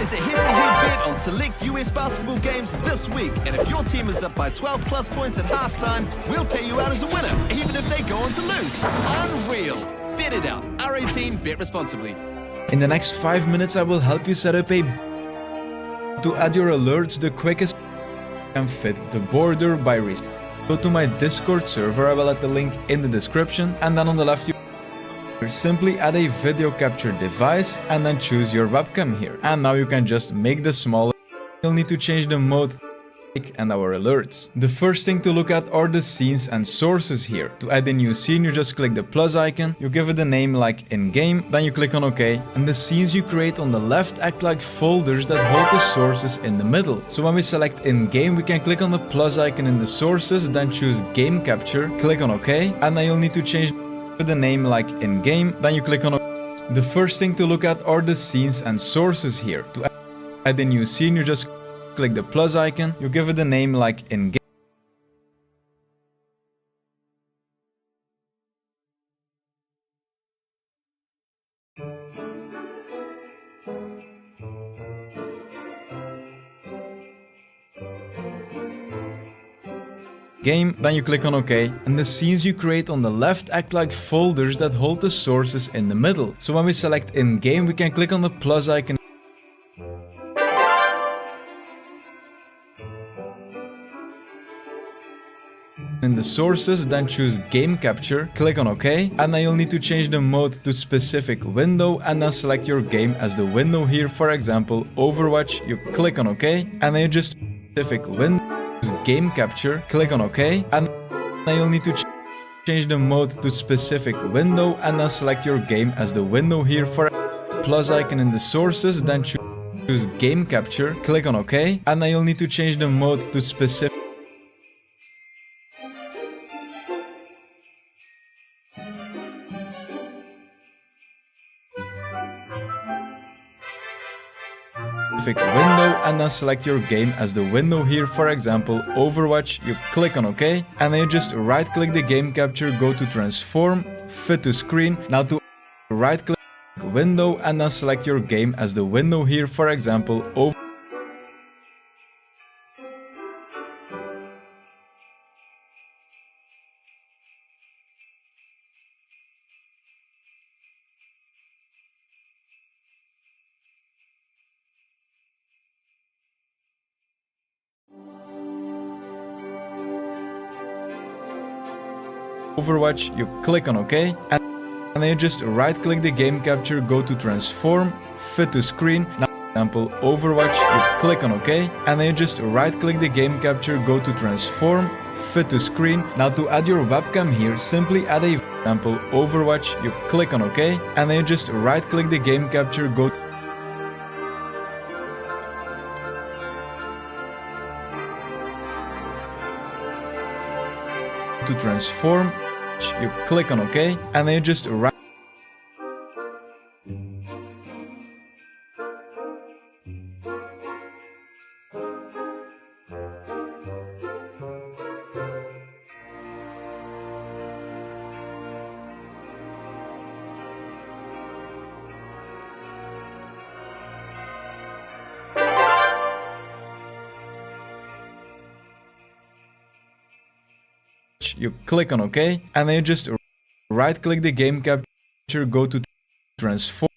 There's a head-to-head bet on select US basketball games this week, and if your team is up by 12 plus points at halftime, we'll pay you out as a winner, even if they go on to lose. Unreal. Bet it out. R18, bet responsibly. In the next 5 minutes, I will help you set up a to add your alerts the quickest and fit the border by reason. Go to my Discord server, I will add the link in the description, and then on the left you simply add a video capture device and then choose your webcam here. And now you can just make this smaller. You'll need to change the mode and our alerts. The first thing to look at are the scenes and sources here. To add a new scene, you just click the plus icon, you give it a name like in-game, then you click on OK, and the scenes you create on the left act like folders that hold the sources in the middle. So when we select in-game, we can click on the plus icon in the sources, then choose game capture, click on OK, and then you'll need to change the name like in-game, then you click on OK. The first thing to look at are the scenes and sources here. To add a new scene, you just click the plus icon, you give it a name like in-game. Game, then you click on OK, and the scenes you create on the left act like folders that hold the sources in the middle. So when we select in-game, we can click on the plus icon in the sources, then choose game capture, click on OK, and then you'll need to change the mode to specific window and then select your game as the window here, for example Overwatch. You click on OK, and then you just specific window, game capture, click on OK, and then you'll need to change the mode to specific window and then select your game as the window here, for plus icon in the sources, then choose game capture, click on OK, and then you'll need to change the mode to specific window and then select your game as the window here, for example Overwatch. You click on OK, and then you just right click the game capture, go to transform, fit to screen. Now to right click window and then select your game as the window here, for example Overwatch. You click on OK, and then you just right click the game capture, go to transform, fit to screen. Now, for example Overwatch, you click on OK, and then you just right click the game capture, go to transform, fit to screen. Now to add your webcam here, simply add a example Overwatch. You click on OK, and then you just right click the game capture, go to transform. You click on OK, and then you just right you click on OK, and then you just right click the game capture, go to transform.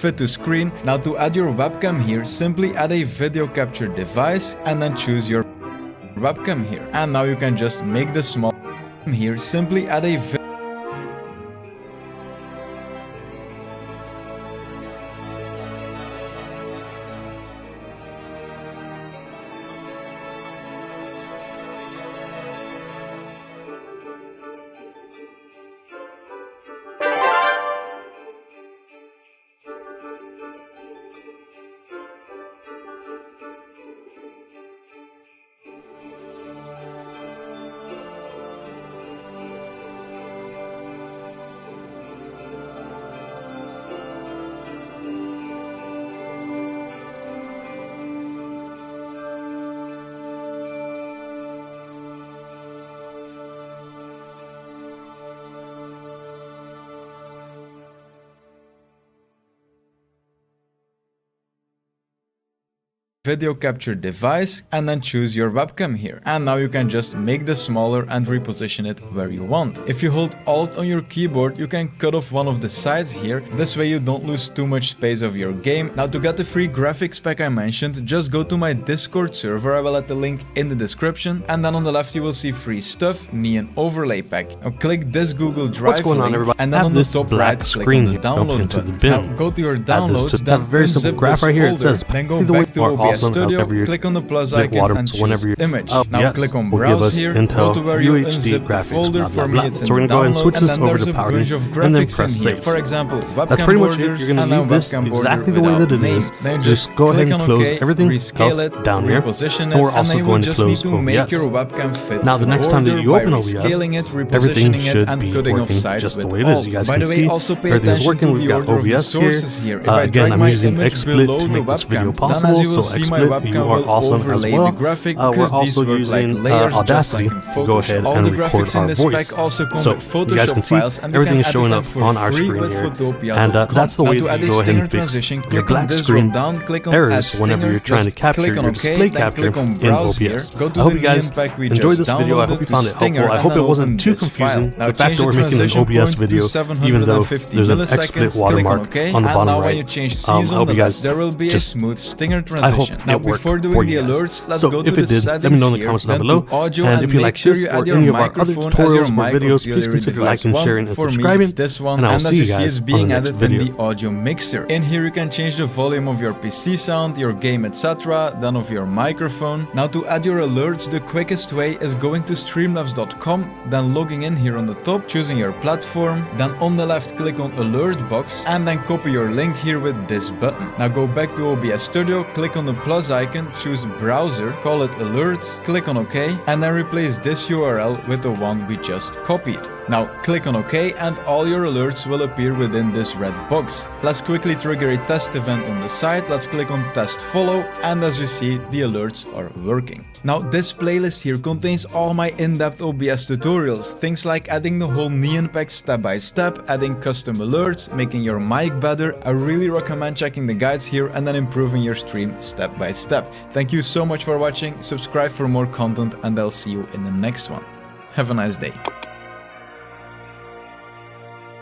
Fit to screen. Now to add your webcam here, simply add a video capture device and then choose your webcam here. And now you can just make this small here, simply add a video capture device and then choose your webcam here. And now you can just make this smaller and reposition it where you want. If you hold Alt on your keyboard, you can cut off one of the sides here. This way you don't lose too much space of your game. Now to get the free graphics pack I mentioned, just go to my Discord server. I will add the link in the description. And then on the left you will see free stuff, Neon overlay pack. Now click this Google Drive link, and then on the top right click on the download button. Now go to your downloads, then very simple graph right here. It says then go back to OBS Studio, click on the plus icon and choose image. Now click on browse here, go to where you unzip the folder. For me it's in the download, and then there's a bunch of graphics in here. For example, webcam borders, and then webcam border exactly the way that it is. Just go ahead and close OK, everything rescale else it, down here, reposition and we're it, and also then you going to just need close to make OBS. your webcam fit Now the next time that you open OBS, rescaling it, everything repositioning it, should and be cutting off working sides just the with way it is. You Alt. guys By can the way, see also pay everything's attention working. to We've the got order of the OBS here. sources here. If I Again, drag I'm my using image XSplit below to the make this video webcam, then possible. as you will So see, my XSplit, webcam you are will awesome as overlay well. the graphic We're because these also work using like layers, just Audacity like in to go ahead Photoshop. All and the record graphics in our this voice. pack also come So with you guys Photoshop can see files, and everything you is can showing edit up them for on our free screen with here. Photopia.com. And that's the Now way to that add you a go ahead stinger and fix transition, your click on black this screen drop down, click on add errors whenever stinger, you're trying to just capture click on your OK, display then capture click on in browse here, OBS. go to I hope the you guys Neon pack we enjoyed just this video. I downloaded hope you to found it Stinger, helpful. I and hope then it wasn't open too this file. confusing. Now The fact change that we're making an transition OBS point to video, even though 750 there's an milliseconds, XSplit watermark click on OK, on the and bottom now when right. you change I C's on hope the you left, guys there will be a just smooth stinger I hope transition. Now it worked before doing for the you guys. alerts, let's So go to if the it did, settings let me know in the here, comments down then below. to audio, And if you make like sure this you or add your any of our other microphone as tutorials your or mic videos, please auxiliary consider device liking, one. sharing, and For me, subscribing. it's this one, And I will and as see you you see, guys it's on the being next added in video. the audio mixer. In here, you can change the volume of your PC sound, your game, etc., then of your microphone. Now to add your alerts, the quickest way is going to streamlabs.com, then logging in here on the top, choosing your platform, then on the left click on alert box, and then copy your link here with this button. Now go back to OBS Studio, click on the plus icon, choose browser, call it alerts, click on OK, and then replace this URL with the one we just copied. Now click on OK and all your alerts will appear within this red box. Let's quickly trigger a test event on the site. Let's click on test follow, and as you see, the alerts are working. Now this playlist here contains all my in-depth OBS tutorials, things like adding the whole Neon pack step by step, adding custom alerts, making your mic better. I really recommend checking the guides here and then improving your stream step by step. Thank you so much for watching, subscribe for more content, and I'll see you in the next one. Have a nice day.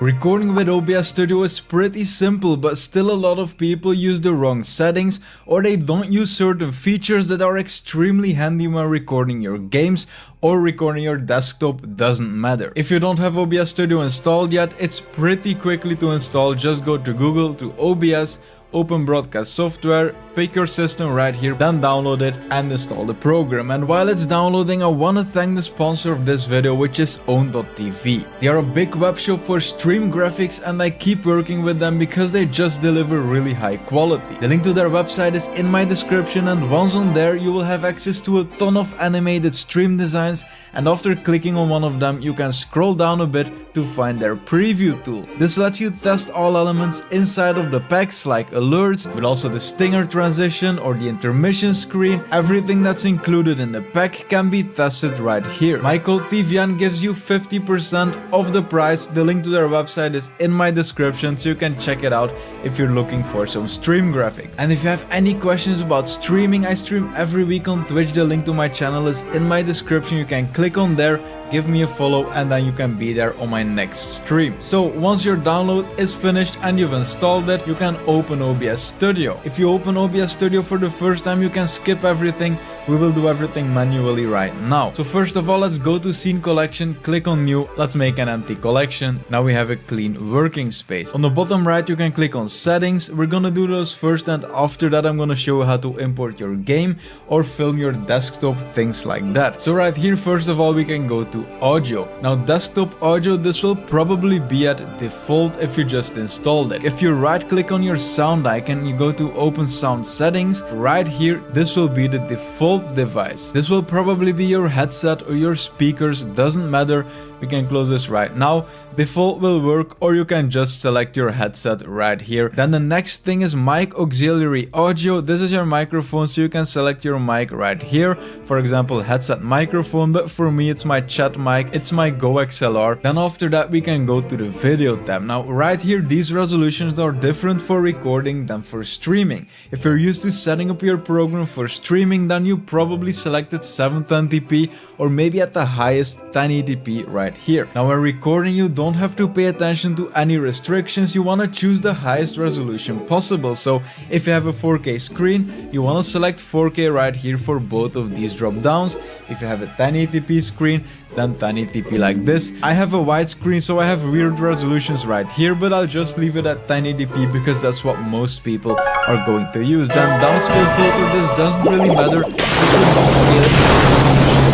Recording with OBS Studio is pretty simple, but still a lot of people use the wrong settings, or they don't use certain features that are extremely handy when recording your games or recording your desktop, doesn't matter. If you don't have OBS Studio installed yet, it's pretty quickly to install. Just go to Google, to OBS, open broadcast software, pick your system right here, then download it and install the program. And while it's downloading, I want to thank the sponsor of this video, which is Own.tv. They are a big web shop for stream graphics, and I keep working with them because they just deliver really high quality. The link to their website is in my description, and once on there you will have access to a ton of animated stream designs, and after clicking on one of them you can scroll down a bit to find their preview tool. This lets you test all elements inside of the packs like alerts, but also the stinger transition or the intermission screen. Everything that's included in the pack can be tested right here. My code TVN gives you 50% off the price. The link to their website is in my description, so you can check it out if you're looking for some stream graphics. And if you have any questions about streaming, I stream every week on Twitch. The link to my channel is in my description. You can click on there, give me a follow, and then you can be there on my next stream. So once your download is finished and you've installed it, you can open OBS Studio. If you open OBS Studio for the first time, you can skip everything. We will do everything manually right now. So first of all, let's go to Scene Collection, click on New, let's make an empty collection. Now we have a clean working space. On the bottom right, you can click on Settings. We're gonna do those first, and after that I'm gonna show you how to import your game or film your desktop, things like that. So right here, first of all, we can go to Audio. Now desktop audio, this will probably be at default if you just installed it. If you right click on your sound icon, you go to Open Sound Settings. Right here, this will be the default device. This will probably be your headset or your speakers, doesn't matter. We can close this right now. default will work, or you can just select your headset right here. Then the next thing is mic auxiliary audio. This is your microphone, so you can select your mic right here. For example, headset microphone, but for me it's my chat mic, it's my Go XLR. Then after that we can go to the video tab. Now right here, these resolutions are different for recording than for streaming. If you're used to setting up your program for streaming, then you probably selected 720p or maybe at the highest 1080p right here. Now when recording, you don't have to pay attention to any restrictions. You want to choose the highest resolution possible. So if you have a 4K screen, you want to select 4K right here for both of these drop downs. If you have a 1080p screen, then 1080p like this. I have a wide screen, so I have weird resolutions right here, but I'll just leave it at 1080p because that's what most people are going to use. Then downscale filter, this doesn't really matter.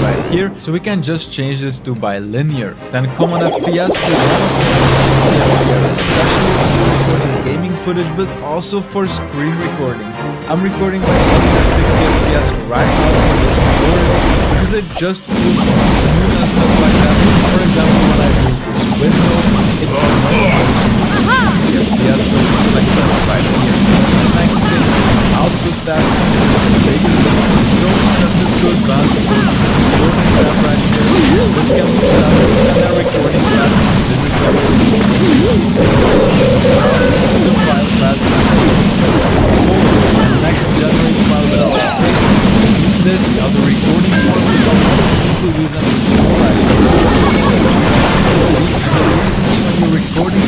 Right here, so we can just change this to bilinear. Then common FPS, especially when you're recording gaming footage, but also for screen recordings. I'm recording my screen at 60 FPS right now for this tutorial because it just feels smooth and stuff like that. For example, when I move this window, it's 60 FPS, so select that right here. The next thing, output tab, so set this to advanced mode. Recording tab right here. This can be set up and then recording tab. This is the file path. Next, generate file without space. This, now the recording format, a lot of people use it before right now. The reason is when you're recording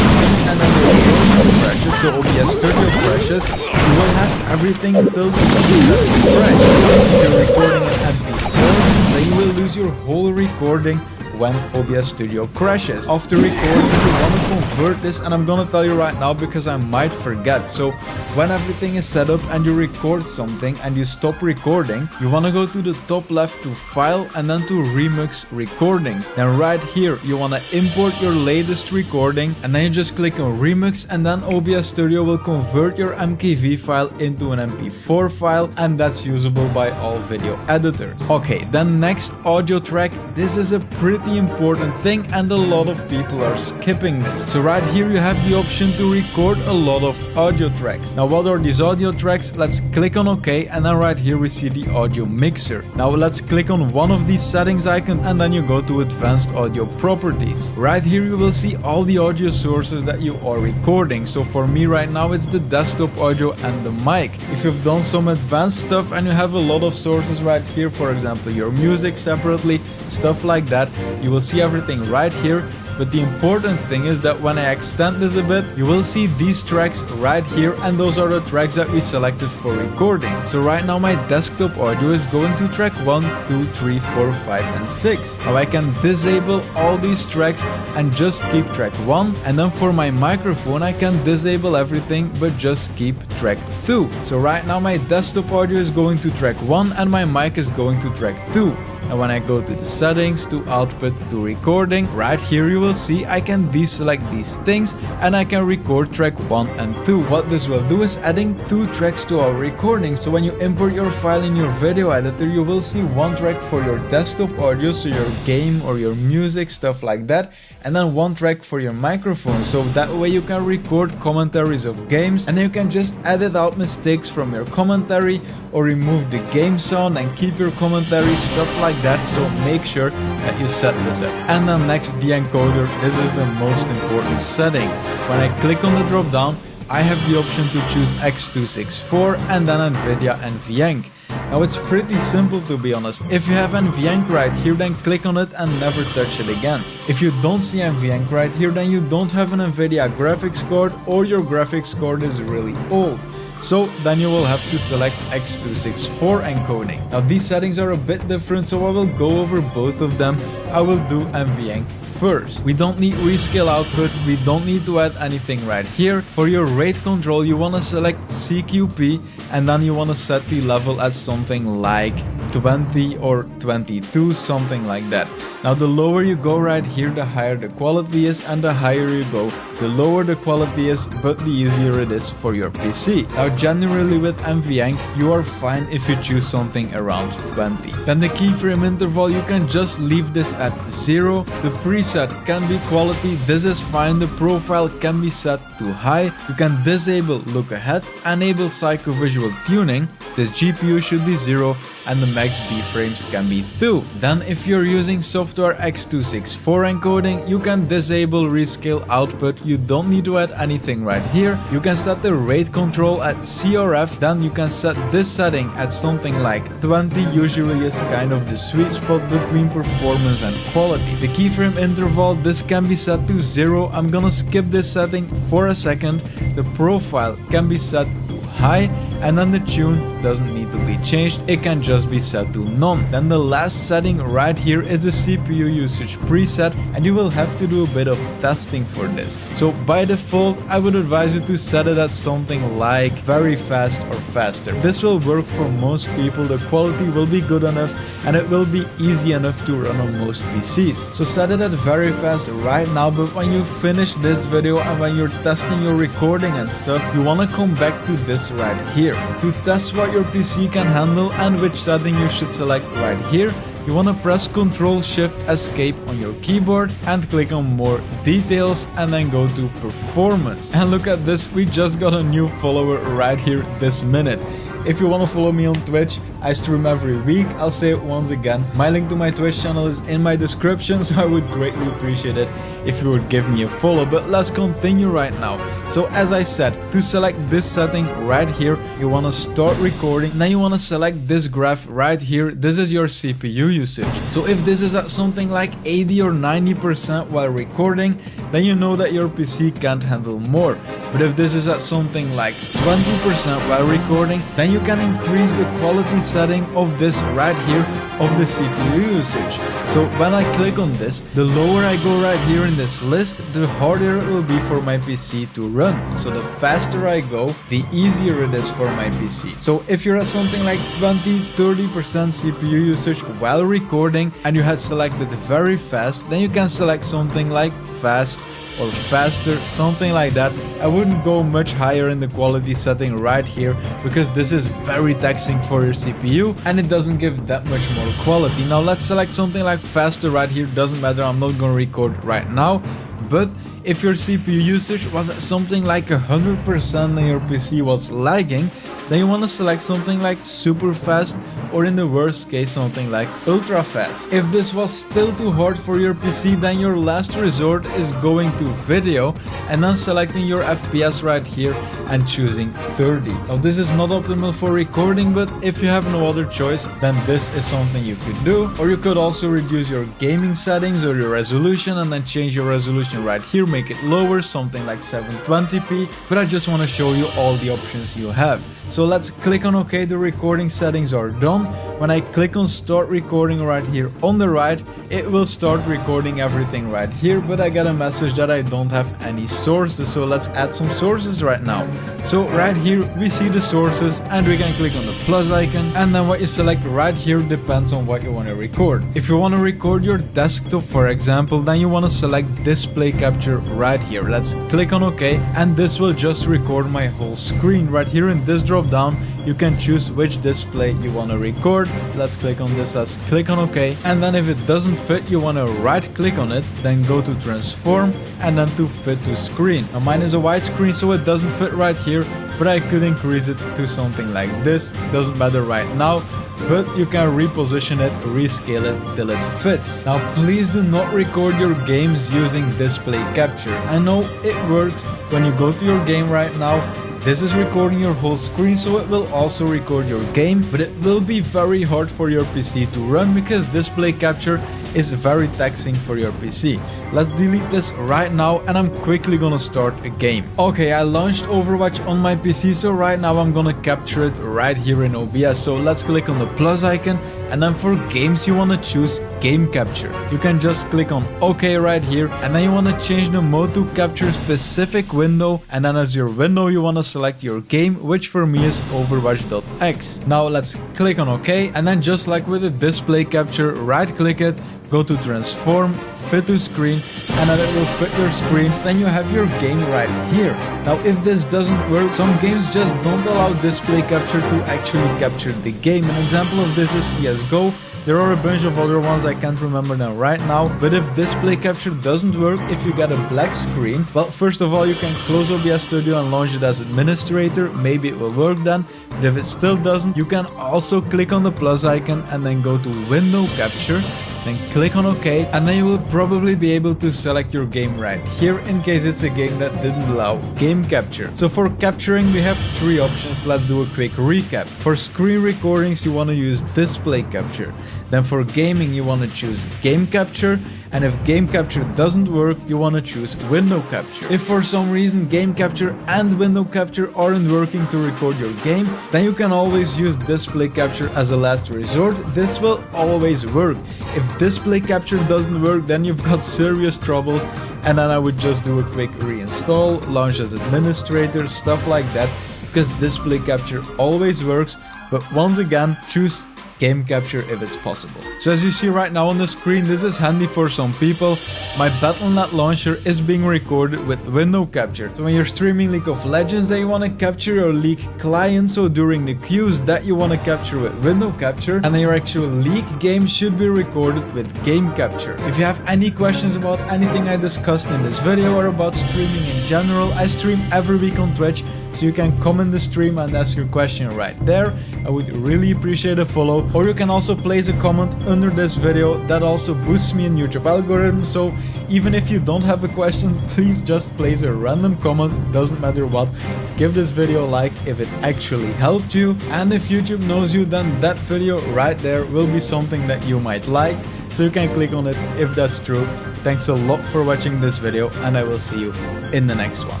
and then the recording crashes, the OBS Studio crashes, you will have everything built fresh. If you're recording an MP4, then you will lose your whole recording when OBS Studio crashes. After recording, you want to convert this, and I'm gonna tell you right now because I might forget. So when everything is set up and you record something and you stop recording, you want to go to the top left to File and then to Remix Recording. Then right here you want to import your latest recording, and then you just click on Remix, and then OBS Studio will convert your MKV file into an MP4 file, and that's usable by all video editors. Okay, then next, audio track. This is a pretty important thing and a lot of people are skipping this. So right here you have the option to record a lot of audio tracks. Now what are these audio tracks? Let's click on OK, and then right here we see the audio mixer. Now let's click on one of these settings icon, and then you go to advanced audio properties. Right here you will see all the audio sources that you are recording. So for me right now it's the desktop audio and the mic. If you've done some advanced stuff and you have a lot of sources right here, for example your music separately, stuff like that, you will see everything right here. But the important thing is that when I extend this a bit, you will see these tracks right here, and those are the tracks that we selected for recording. So right now my desktop audio is going to track 1, 2, 3, 4, 5 and 6. Now I can disable all these tracks and just keep track 1, and then for my microphone I can disable everything but just keep track 2. So right now my desktop audio is going to track 1 and my mic is going to track 2. And when I go to the settings, to output, to recording, right here you will see I can deselect these things and I can record track 1 and 2. What this will do is adding 2 tracks to our recording. So when you import your file in your video editor, you will see 1 track for your desktop audio, so your game or your music, stuff like that, and then 1 track for your microphone. So that way you can record commentaries of games, and then you can just edit out mistakes from your commentary or remove the game sound and keep your commentary, stuff like that. So make sure that you set this up. And then next, the encoder. This is the most important setting. When I click on the drop down, I have the option to choose X264 and then NVIDIA NVENC. Now it's pretty simple, to be honest. If you have NVENC right here, then click on it and never touch it again. If you don't see NVENC right here, then you don't have an NVIDIA graphics card or your graphics card is really old. So then you will have to select X264 encoding. Now these settings are a bit different, so I will go over both of them. I will do NVENC first. We don't need rescale output, we don't need to add anything right here. For your rate control, you want to select CQP, and then you want to set the level at something like 20 or 22, something like that. Now the lower you go right here, the higher the quality is, and the higher you go, the lower the quality is, but the easier it is for your PC. Now generally with NVENC, you are fine if you choose something around 20. Then the keyframe interval, you can just leave this at 0. The preset can be quality, this is fine. The profile can be set to high. You can disable look ahead, enable psychovisual tuning. This GPU should be 0 and the max B-frames can be 2. Then if you're using software x264 encoding, you can disable rescale output. You don't need to add anything right here. You can set the rate control at CRF, then you can set this setting at something like 20, usually is kind of the sweet spot between performance and quality. The keyframe interval, this can be set to 0. I'm gonna skip this setting for a second. The profile can be set to high, and then the tune doesn't need to be changed, it can just be set to none. Then the last setting right here is the CPU usage preset, and you will have to do a bit of testing for this. So by default, I would advise you to set it at something like very fast or faster. This will work for most people, the quality will be good enough and it will be easy enough to run on most PCs. So set it at very fast right now, but when you finish this video and when you're testing your recording and stuff, you want to come back to this right here. To test what your PC can handle and which setting you should select right here, you want to press Ctrl Shift Escape on your keyboard and click on more details and then go to performance. And look at this, we just got a new follower right here this minute. If you want to follow me on Twitch, I stream every week. I'll say it once again. My link to my Twitch channel is in my description, so I would greatly appreciate it if you would give me a follow. But let's continue right now. So as I said, to select this setting right here, you want to start recording. Then you want to select this graph right here. This is your CPU usage. So if this is at something like 80 or 90% while recording, then you know that your PC can't handle more. But if this is at something like 20% while recording, then you can increase the quality setting of this right here of the CPU usage. So when I click on this, the lower I go right here in this list, the harder it will be for my PC to run. So the faster I go, the easier it is for my PC. So if you're at something like 20-30% CPU usage while recording and you had selected very fast, then you can select something like fast or faster, something like that. I wouldn't go much higher in the quality setting right here because this is very taxing for your CPU and it doesn't give that much more quality. Now let's select something like faster right here, doesn't matter, I'm not gonna record right now. But if your CPU usage was at something like 100% and your PC was lagging, then you want to select something like super fast, or in the worst case something like ultra fast. If this was still too hard for your PC, then your last resort is going to video and then selecting your FPS right here and choosing 30. Now this is not optimal for recording, but if you have no other choice, then this is something you could do. Or you could also reduce your gaming settings or your resolution and then change your resolution right here, make it lower, something like 720p, but I just want to show you all the options you have. So let's click on OK, the recording settings are done. When I click on start recording right here on the right, it will start recording everything right here, but I got a message that I don't have any sources, so let's add some sources right now. So right here we see the sources and we can click on the plus icon, and then what you select right here depends on what you want to record. If you want to record your desktop, for example, then you want to select display capture right here. Let's click on OK, and this will just record my whole screen. Right here in this drop down you can choose which display you want to record. Let's click on this, let's click on OK, and then if it doesn't fit you want to right click on it, then go to transform and then to fit to screen. Now mine is a widescreen so it doesn't fit right here, but I could increase it to something like this, doesn't matter right now, but you can reposition it, rescale it till it fits. Now please do not record your games using display capture. I know it works when you go to your game right now. This is recording your whole screen, so it will also record your game, but it will be very hard for your PC to run because display capture is very taxing for your PC. Let's delete this right now and I'm quickly gonna start a game. Okay, I launched Overwatch on my PC, so right now I'm gonna capture it right here in OBS. So let's click on the plus icon, and then for games you wanna choose game capture. You can just click on OK right here, and then you wanna change the mode to capture a specific window, and then as your window you wanna select your game, which for me is Overwatch.x. Now let's click on OK, and then just like with the display capture, right click it, go to transform, fit to screen, and then it will fit your screen. Then you have your game right here. Now if this doesn't work, some games just don't allow display capture to actually capture the game. An example of this is CSGO. There are a bunch of other ones I can't remember them right now, but if display capture doesn't work, if you get a black screen, well, first of all you can close OBS Studio and launch it as administrator, maybe it will work then, but if it still doesn't, you can also click on the plus icon and then go to window capture, then click on OK, and then you will probably be able to select your game right here in case it's a game that didn't allow game capture. So for capturing we have 3 options. Let's do a quick recap. For screen recordings you want to use display capture. Then for gaming you want to choose game capture, and if game capture doesn't work you want to choose window capture. If for some reason game capture and window capture aren't working to record your game, then you can always use display capture as a last resort. This will always work. If display capture doesn't work, then you've got serious troubles, and then I would just do a quick reinstall, launch as administrator, stuff like that, because display capture always works. But once again, choose game capture if it's possible. So as you see right now on the screen, this is handy for some people. My Battle.net launcher is being recorded with window capture. So when you're streaming League of Legends and you want to capture your League client, so during the queues that you want to capture with window capture, and then your actual League game should be recorded with game capture. If you have any questions about anything I discussed in this video or about streaming in general, I stream every week on Twitch, so you can come in the stream and ask your question right there. I would really appreciate a follow, or you can also place a comment under this video. That also boosts me in YouTube algorithm, so even if you don't have a question, please just place a random comment, doesn't matter what. Give this video a like if it actually helped you, and if YouTube knows you, then that video right there will be something that you might like, so you can click on it if that's true. Thanks a lot for watching this video, and I will see you in the next one.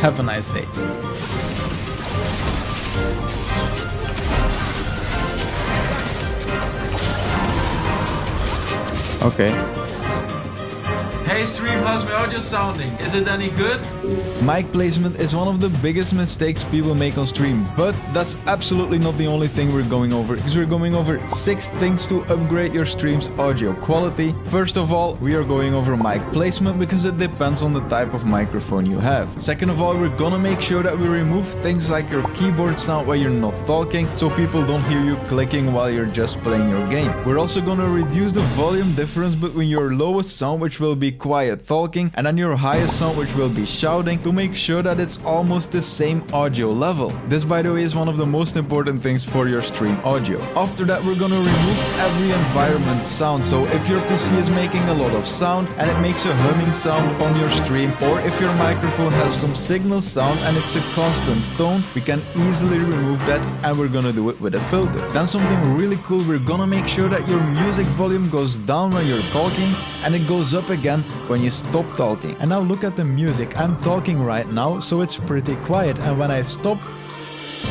Have a nice day. Okay. Hey stream, how's my audio sounding? Is it any good? Mic placement is one of the biggest mistakes people make on stream, but that's absolutely not the only thing we're going over, because we're going over 6 things to upgrade your stream's audio quality. First of all, we are going over mic placement because it depends on the type of microphone you have. Second of all, we're gonna make sure that we remove things like your keyboard sound while you're not talking, so people don't hear you clicking while you're just playing your game. We're also gonna reduce the volume difference between your lowest sound, which will be quiet talking, and then your highest sound, which will be shouting, to make sure that it's almost the same audio level. This, by the way, is one of the most important things for your stream audio. After that, we're gonna remove every environment sound. So if your PC is making a lot of sound and it makes a humming sound on your stream, or if your microphone has some signal sound and it's a constant tone, we can easily remove that, and we're gonna do it with a filter. Then something really cool, we're gonna make sure that your music volume goes down when you're talking and it goes up again when you stop talking. And now look at the music. I'm talking right now, so it's pretty quiet, and when I stop,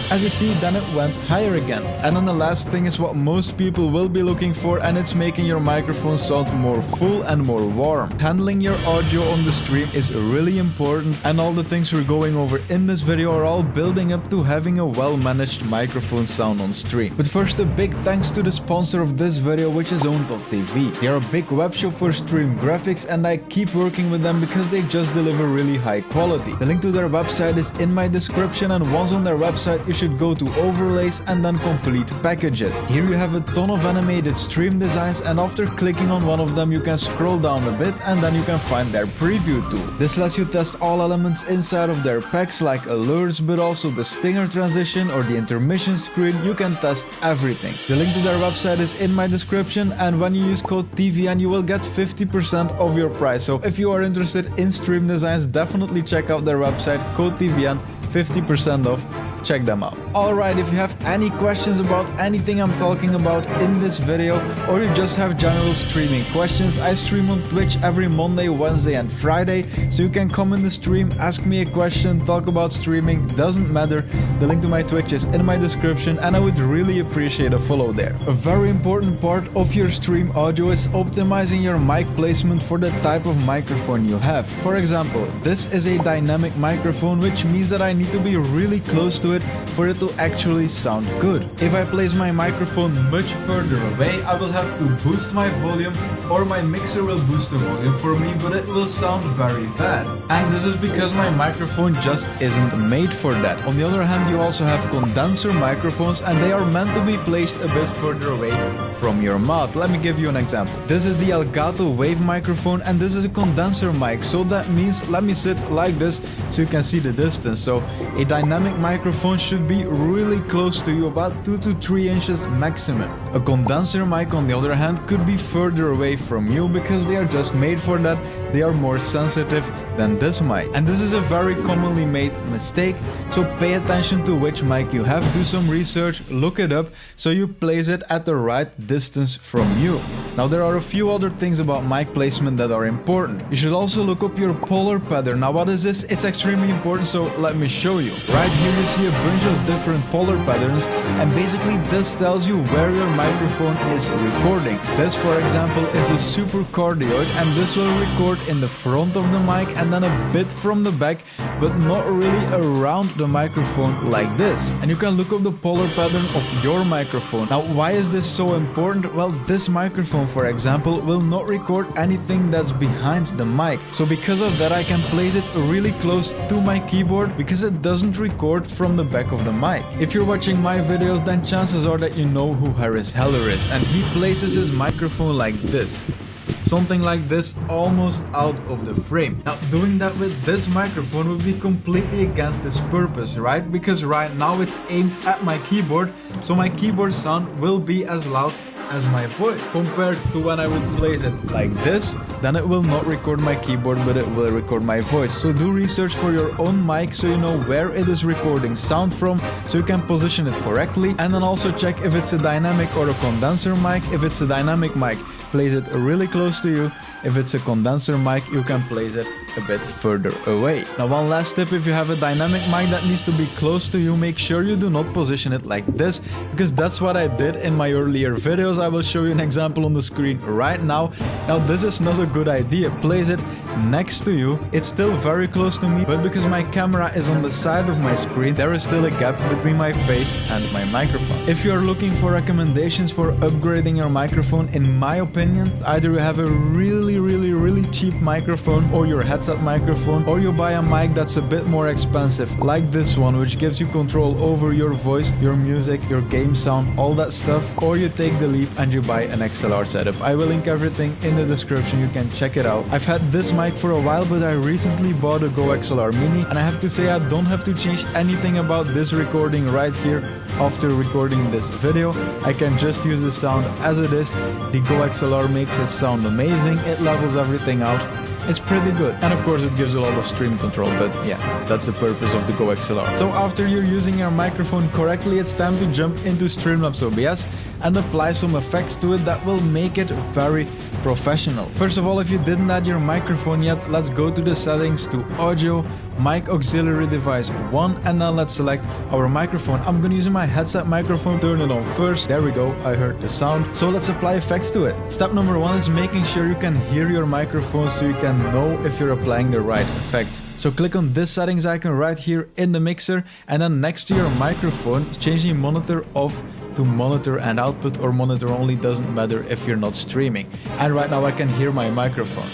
as you see, then it went higher again. And then the last thing is what most people will be looking for, and it's making your microphone sound more full and more warm. Handling your audio on the stream is really important, and all the things we're going over in this video are all building up to having a well-managed microphone sound on stream. But first, a big thanks to the sponsor of this video, which is Own.tv. They are a big web shop for stream graphics, and I keep working with them because they just deliver really high quality. The link to their website is in my description, and once on their website you should go to overlays and then complete packages. Here you have a ton of animated stream designs, and after clicking on one of them you can scroll down a bit and then you can find their preview tool. This lets you test all elements inside of their packs, like alerts, but also the stinger transition or the intermission screen. You can test everything. The link to their website is in my description, and when you use code TVN you will get 50% of your price. So if you are interested in stream designs, definitely check out their website, code TVN, 50% off. check them out. Alright, if you have any questions about anything I'm talking about in this video, or you just have general streaming questions, I stream on Twitch every Monday, Wednesday and Friday, so you can come in the stream, ask me a question, talk about streaming, doesn't matter. The link to my Twitch is in my description and I would really appreciate a follow there. A very important part of your stream audio is optimizing your mic placement for the type of microphone you have. For example, this is a dynamic microphone, which means that I need to be really close to it for it to actually sound good. If I place my microphone much further away, I will have to boost my volume, or my mixer will boost the volume for me, but it will sound very bad. And this is because my microphone just isn't made for that. On the other hand, you also have condenser microphones and they are meant to be placed a bit further away from your mouth. Let me give you an example. This is the Elgato Wave microphone and this is a condenser mic, so that means let me sit like this so you can see the distance. So a dynamic microphone should be really close to you, about 2 to 3 inches maximum. A condenser mic on the other hand could be further away from you because they are just made for that. They are more sensitive than this mic, and this is a very commonly made mistake, so pay attention to which mic you have, do some research, look it up so you place it at the right distance from you. Now there are a few other things about mic placement that are important. You should also look up your polar pattern. Now what is this? It's extremely important, so let me show you. Right here you see a bunch of different polar patterns, and basically this tells you where your microphone is recording. This, for example, is a supercardioid, and this will record in the front of the mic and then a bit from the back, but not really around the microphone like this. And you can look up the polar pattern of your microphone. Now why is this so important? Well, this microphone, for example, will not record anything that's behind the mic. So because of that, I can place it really close to my keyboard because it doesn't record from the back of the mic. If you're watching my videos, then chances are that you know who Harris Heller is, and he places his microphone like this. Something like this, almost out of the frame. Now doing that with this microphone would be completely against its purpose, right? Because right now it's aimed at my keyboard, so my keyboard sound will be as loud as my voice. Compared to when I would place it like this, then it will not record my keyboard, but it will record my voice. So do research for your own mic so you know where it is recording sound from, so you can position it correctly. And then also check if it's a dynamic or a condenser mic. If it's a dynamic mic, place it really close to you. If it's a condenser mic, you can place it a bit further away. Now one last tip, if you have a dynamic mic that needs to be close to you, make sure you do not position it like this, because that's what I did in my earlier videos. I will show you an example on the screen right now. Now this is not a good idea. Place it next to you. It's still very close to me, but because my camera is on the side of my screen, there is still a gap between my face and my microphone. If you're looking for recommendations for upgrading your microphone, in my opinion, either you have a really cheap microphone or your headset microphone, or you buy a mic that's a bit more expensive like this one, which gives you control over your voice, your music, your game sound, all that stuff, or you take the leap and you buy an XLR setup. I will link everything in the description, you can check it out. I've had this mic for a while, but I recently bought a Go XLR Mini, and I have to say I don't have to change anything about this recording right here. After recording this video, I can just use the sound as it is. The Go XLR makes it sound amazing, it levels everything out. It's pretty good, and of course it gives a lot of stream control, but yeah, that's the purpose of the Go XLR. So after you're using your microphone correctly, it's time to jump into Streamlabs OBS and apply some effects to it that will make it very professional. First of all, if you didn't add your microphone yet, let's go to the settings, to audio, mic auxiliary device 1, and then let's select our microphone. I'm gonna use my headset microphone, turn it on first. There we go, I heard the sound. So let's apply effects to it. Step number 1 is making sure you can hear your microphone so you can know if you're applying the right effect. So click on this settings icon right here in the mixer, and then next to your microphone, change the monitor off to monitor and output, or monitor only, doesn't matter if you're not streaming. And right now I can hear my microphone.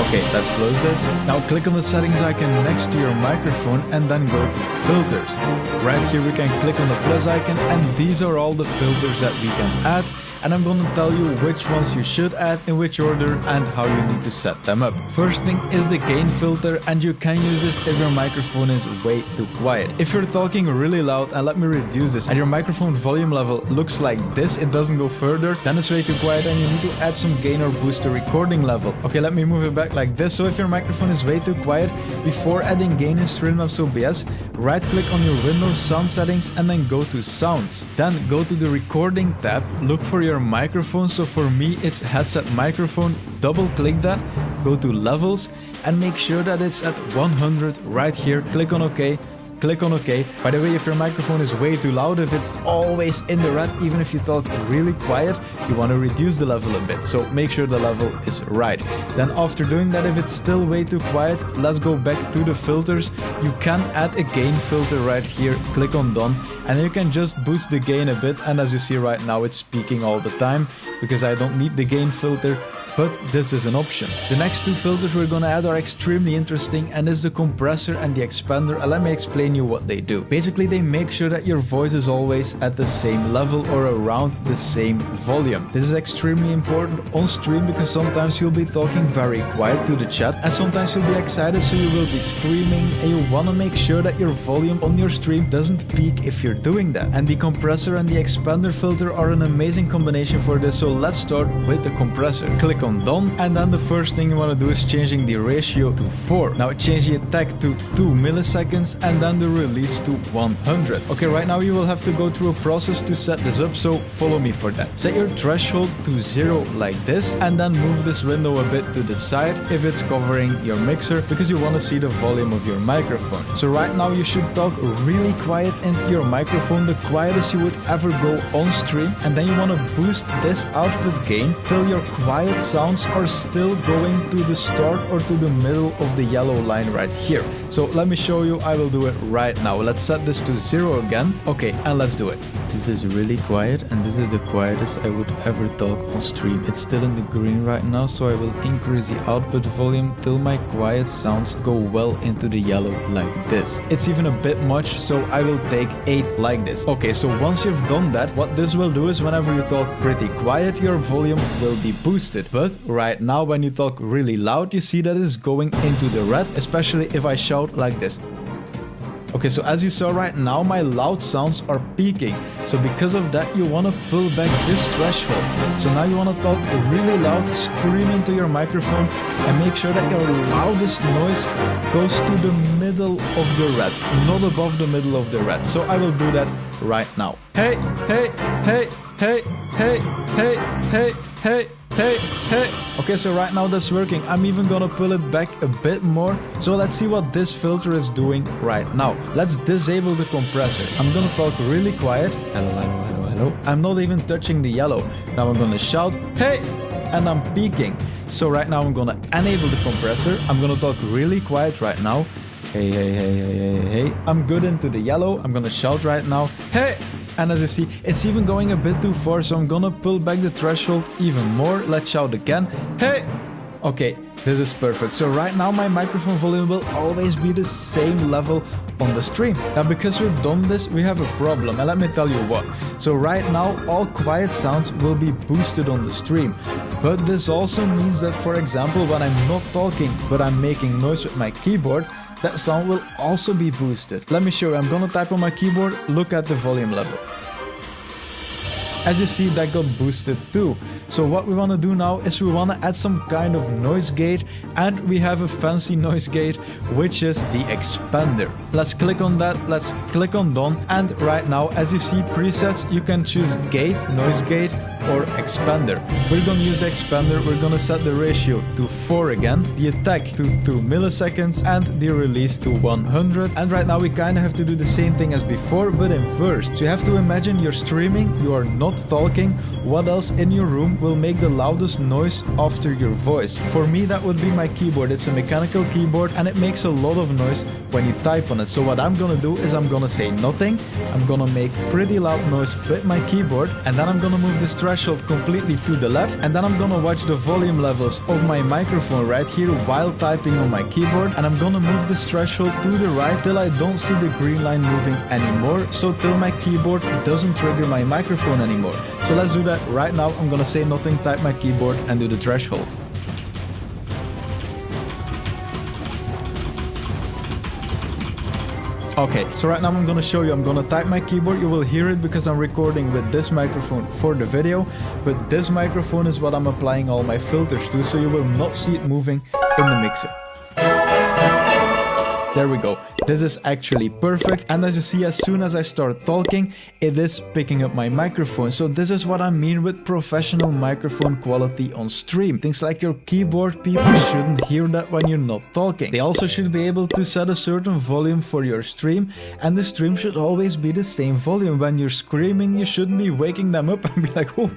Okay, let's close this. Now click on the settings icon next to your microphone and then go to filters. Right here we can click on the plus icon, and these are all the filters that we can add. and I'm gonna tell you which ones you should add, in which order, and how you need to set them up. First thing is the gain filter, and you can use this if your microphone is way too quiet. If you're talking really loud, and let me reduce this, and your microphone volume level looks like this, it doesn't go further, then it's way too quiet and you need to add some gain or boost the recording level. Okay, let me move it back like this. So if your microphone is way too quiet, before adding gain in Streamlabs OBS, right click on your Windows sound settings and then go to sounds. Then go to the recording tab, look for your microphone. So for me it's headset microphone, double click that, go to levels and make sure that it's at 100 right here. Click on OK. Click on OK. By the way, if your microphone is way too loud, if it's always in the red, even if you talk really quiet, you want to reduce the level a bit. So make sure the level is right. Then after doing that, if it's still way too quiet, let's go back to the filters. You can add a gain filter right here. Click on done and you can just boost the gain a bit. And as you see right now, it's speaking all the time because I don't need the gain filter. But this is an option. The next two filters we're gonna add are extremely interesting and is the compressor and the expander, and let me explain you what they do. Basically they make sure that your voice is always at the same level or around the same volume. This is extremely important on stream because sometimes you'll be talking very quiet to the chat and sometimes you'll be excited, so you will be screaming, and you wanna make sure that your volume on your stream doesn't peak if you're doing that. And the compressor and the expander filter are an amazing combination for this, so let's start with the compressor. Click on done, and then the first thing you want to do is changing the ratio to 4. Now change the attack to 2 milliseconds and then the release to 100. Okay, right now you will have to go through a process to set this up, so follow me for that. Set your threshold to 0 like this and then move this window a bit to the side if it's covering your mixer, because you want to see the volume of your microphone. So right now you should talk really quiet into your microphone, the quietest you would ever go on stream, and then you want to boost this output gain till your quiet sounds are still going to the start or to the middle of the yellow line right here. So let me show you. I will do it right now. Let's set this to 0 again. Okay, and let's do it. This is really quiet and this is the quietest I would ever talk on stream. It's still in the green right now, so I will increase the output volume till my quiet sounds go well into the yellow like this. It's even a bit much, so I will take 8 like this. Okay, so once you've done that, what this will do is whenever you talk pretty quiet, your volume will be boosted. But right now when you talk really loud, you see that it's going into the red, especially if I shout like this. Okay, so as you saw right now, my loud sounds are peaking. So because of that, you want to pull back this threshold. So now you want to talk really loud, scream into your microphone and make sure that your loudest noise goes to the middle of the red, not above the middle of the red. So I will do that right now. Hey, hey, hey, hey, hey, hey, hey, hey. Hey, hey. Okay, so right now that's working. I'm even gonna pull it back a bit more. So let's see what this filter is doing right now. Let's disable the compressor. I'm gonna talk really quiet. Hello, hello, hello, hello. I'm not even touching the yellow. Now I'm gonna shout, hey, and I'm peaking. So right now I'm gonna enable the compressor. I'm gonna talk really quiet right now. Hey, hey, hey, hey, hey, hey. I'm good into the yellow. I'm gonna shout right now, hey. And as you see, it's even going a bit too far, so I'm gonna pull back the threshold even more. Let's shout again. Hey! Okay, this is perfect. So right now my microphone volume will always be the same level on the stream. Now because we've done this, we have a problem, and let me tell you what. So right now all quiet sounds will be boosted on the stream. But this also means that, for example, when I'm not talking but I'm making noise with my keyboard, that sound will also be boosted. Let me show you. I'm gonna type on my keyboard, look at the volume level. As you see, that got boosted too. So what we want to do now is we want to add some kind of noise gate, and we have a fancy noise gate, which is the expander. Let's click on that, let's click on done, and right now, as you see presets, you can choose gate, noise gate, or expander. We're gonna use the expander. We're gonna set the ratio to 4 again, the attack to 2 milliseconds, and the release to 100. And right now we kind of have to do the same thing as before, but in verse. So you have to imagine you're streaming, you are not talking. What else in your room will make the loudest noise after your voice. For me, that would be my keyboard. It's a mechanical keyboard and it makes a lot of noise when you type on it. So what I'm gonna do is I'm gonna say nothing. I'm gonna make pretty loud noise with my keyboard, and then I'm gonna move this threshold completely to the left, and then I'm gonna watch the volume levels of my microphone right here while typing on my keyboard, and I'm gonna move this threshold to the right till I don't see the green line moving anymore, so till my keyboard doesn't trigger my microphone anymore. So let's do that right now. I'm gonna say nothing, type my keyboard and do the threshold. Okay, so right now I'm gonna show you. I'm gonna type my keyboard. You will hear it because I'm recording with this microphone for the video, but this microphone is what I'm applying all my filters to, so you will not see it moving in the mixer. There we go. This is actually perfect, and as you see, as soon as I start talking, it is picking up my microphone. So this is what I mean with professional microphone quality on stream. Things like your keyboard, people shouldn't hear that when you're not talking. They also should be able to set a certain volume for your stream, and the stream should always be the same volume. When you're screaming, you shouldn't be waking them up and be like, oh,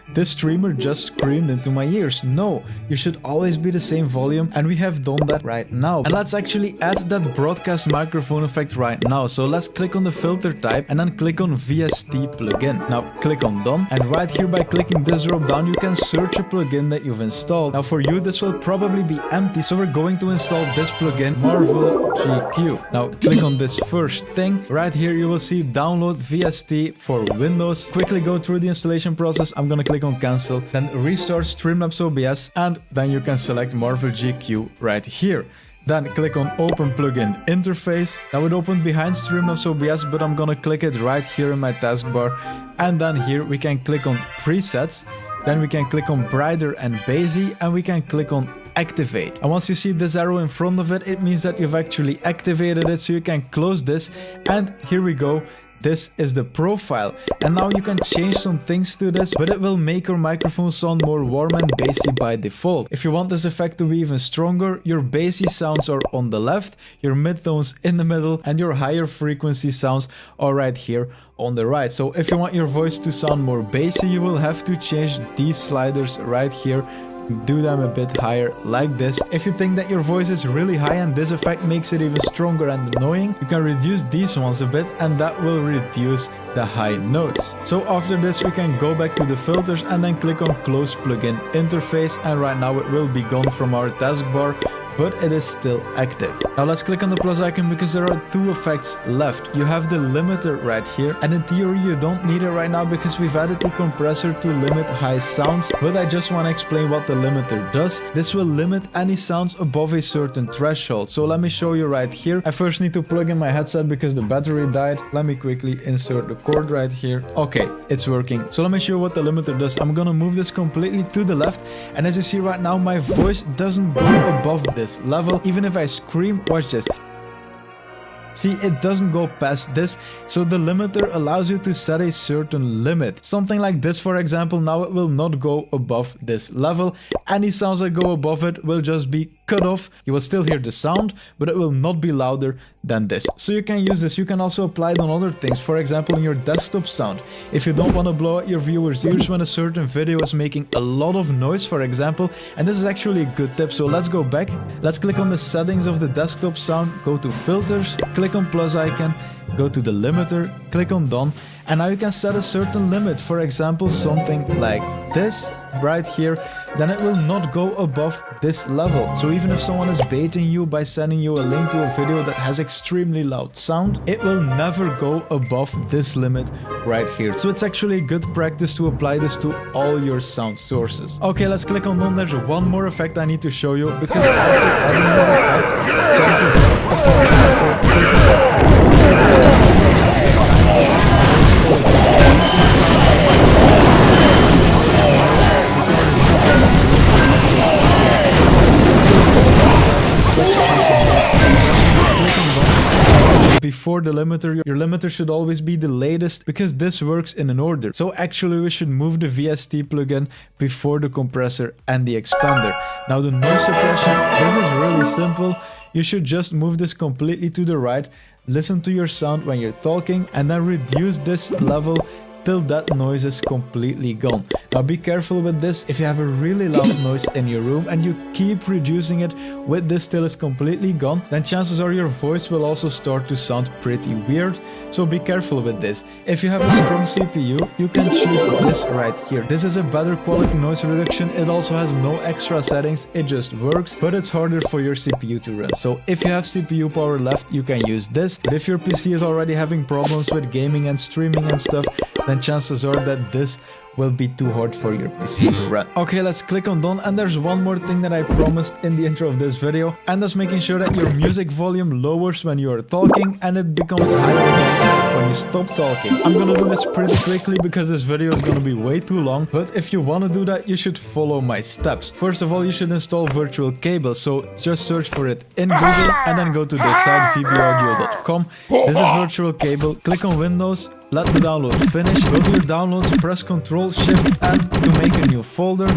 this streamer just screamed into my ears. No, you should always be the same volume, and we have done that right now. And let's actually add that broadcast microphone effect right now. So let's click on the filter type and then click on VST plugin. Now click on done, and right here by clicking this drop down you can search a plugin that you've installed. Now for you this will probably be empty, so we're going to install this plugin, Marvel GQ. Now click on this first thing. Right here you will see download VST for Windows. Quickly go through the installation process. I'm gonna click on cancel, then restart Streamlabs OBS, and then you can select Marvel GQ right here. Then click on open plugin interface. That would open behind Streamlabs OBS, but I'm gonna click it right here in my taskbar. And then here we can click on presets. Then we can click on brighter and bassy, and we can click on activate. And once you see this arrow in front of it, it means that you've actually activated it, so you can close this. And here we go. This is the profile, and now you can change some things to this, but it will make your microphone sound more warm and bassy by default. If you want this effect to be even stronger, your bassy sounds are on the left, your midtones in the middle, and your higher frequency sounds are right here on the right. So if you want your voice to sound more bassy, you will have to change these sliders right here. Do them a bit higher like this. If you think that your voice is really high and this effect makes it even stronger and annoying, you can reduce these ones a bit, and that will reduce the high notes. So after this we can go back to the filters and then click on close plugin interface, and right now it will be gone from our taskbar, but it is still active. Now let's click on the plus icon because there are two effects left. You have the limiter right here, and in theory you don't need it right now because we've added the compressor to limit high sounds, but I just want to explain what the limiter does. This will limit any sounds above a certain threshold. So let me show you right here. I first need to plug in my headset because the battery died. Let me quickly insert the cord right here. Okay, it's working. So let me show you what the limiter does. I'm gonna move this completely to the left, and as you see right now my voice doesn't go above this level. Even if I scream, watch this. See, it doesn't go past this, so the limiter allows you to set a certain limit. Something like this, for example, now it will not go above this level. Any sounds that go above it will just be cut off. You will still hear the sound, but it will not be louder than this. So you can use this. You can also apply it on other things, for example in your desktop sound. If you don't want to blow out your viewers' ears when a certain video is making a lot of noise, for example, and this is actually a good tip, so let's go back. Let's click on the settings of the desktop sound, go to filters, click on plus icon, go to the limiter, click on done, and now you can set a certain limit, for example something like this right here. Then it will not go above this level. So even if someone is baiting you by sending you a link to a video that has extremely loud sound, it will never go above this limit right here. So it's actually good practice to apply this to all your sound sources. Okay, let's click on done. There's one more effect I need to show you, because after adding this effect, chances are, for example, this before the limiter, your limiter should always be the latest because this works in an order. So actually we should move the VST plugin before the compressor and the expander. Now the noise suppression, this is really simple. You should just move this completely to the right, listen to your sound when you're talking, and then reduce this level till that noise is completely gone. Now be careful with this. If you have a really loud noise in your room and you keep reducing it with this till it's completely gone, then chances are your voice will also start to sound pretty weird. So be careful with this. If you have a strong CPU, you can choose this right here. This is a better quality noise reduction. It also has no extra settings, it just works, but it's harder for your CPU to run. So if you have CPU power left, you can use this. But if your PC is already having problems with gaming and streaming and stuff, then chances are that this will be too hard for your PC to run. Okay, let's click on done, and there's one more thing that I promised in the intro of this video, and that's making sure that your music volume lowers when you are talking and it becomes higher again when you stop talking. I'm gonna do this pretty quickly because this video is gonna be way too long, but if you wanna do that, you should follow my steps. First of all, you should install Virtual Cable, so just search for it in Google and then go to this site, vbaudio.com. This is Virtual Cable. Click on Windows, let the download finish, go to your downloads, press Ctrl Shift N to make a new folder,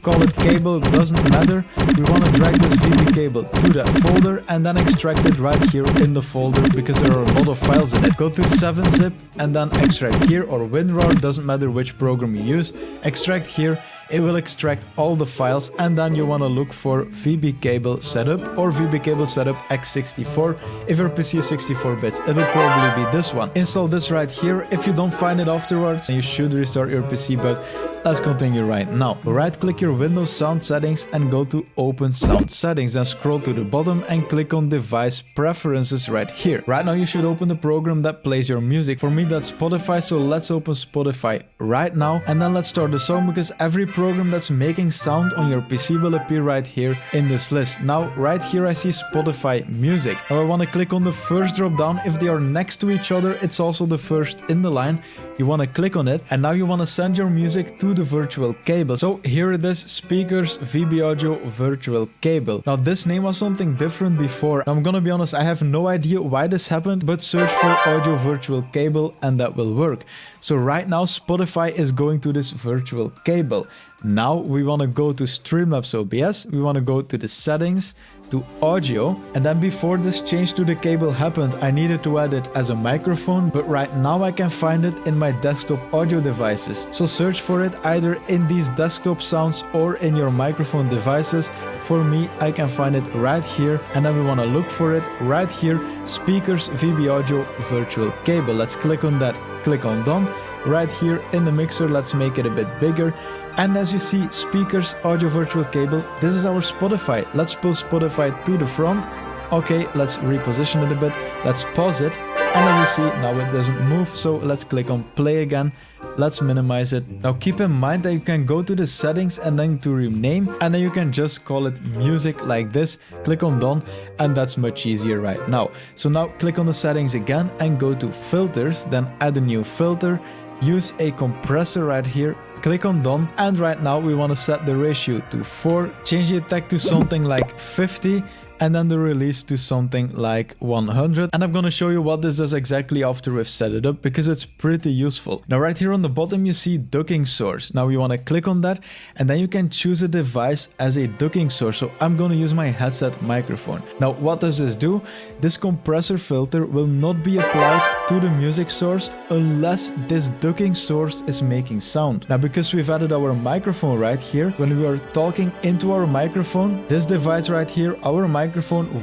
call it cable, doesn't matter. We want to drag this VB cable to that folder and then extract it right here in the folder because there are a lot of files in it. Go to 7-zip and then extract here, or WinRAR, doesn't matter which program you use, extract here. It will extract all the files, and then you want to look for VB cable setup or VB cable setup x64. If your PC is 64 bits, it'll probably be this one. Install this right here. If you don't find it afterwards, you should restart your PC, but let's continue right now. Right click your Windows sound settings and go to open sound settings, and scroll to the bottom and click on device preferences right here. Right now you should open the program that plays your music. For me that's Spotify, so let's open Spotify right now and then let's start the song, because every program that's making sound on your PC will appear right here in this list. Now right here I see Spotify music. Now I want to click on the first drop down. If they are next to each other, it's also the first in the line. You want to click on it, and now you want to send your music to the virtual cable. So here it is, speakers VB Audio virtual cable. Now this name was something different before. Now, I'm gonna be honest, I have no idea why this happened, but search for audio virtual cable and that will work. So right now Spotify is going to this virtual cable. Now we want to go to Streamlabs OBS, we want to go to the settings, to audio, and then before this change to the cable happened, I needed to add it as a microphone, but right now I can find it in my desktop audio devices. So search for it either in these desktop sounds or in your microphone devices. For me, I can find it right here, and then we want to look for it right here, speakers VB Audio virtual cable. Let's click on that, click on done. Right here in the mixer, let's make it a bit bigger. And as you see, speakers, audio virtual cable, this is our Spotify. Let's pull Spotify to the front. Okay, let's reposition it a bit. Let's pause it. And as you see, now it doesn't move. So let's click on play again. Let's minimize it. Now keep in mind that you can go to the settings and then to rename, and then you can just call it music like this. Click on done, and that's much easier right now. So now click on the settings again and go to filters, then add a new filter. Use a compressor right here, click on done, and right now we want to set the ratio to 4, change the attack to something like 50, and then the release to something like 100. And I'm gonna show you what this does exactly after we've set it up, because it's pretty useful. Now right here on the bottom you see ducking source. Now you want to click on that, and then you can choose a device as a ducking source. So I'm gonna use my headset microphone. Now what does this do? This compressor filter will not be applied to the music source unless this ducking source is making sound. Now because we've added our microphone right here, when we are talking into our microphone, this device right here, our microphone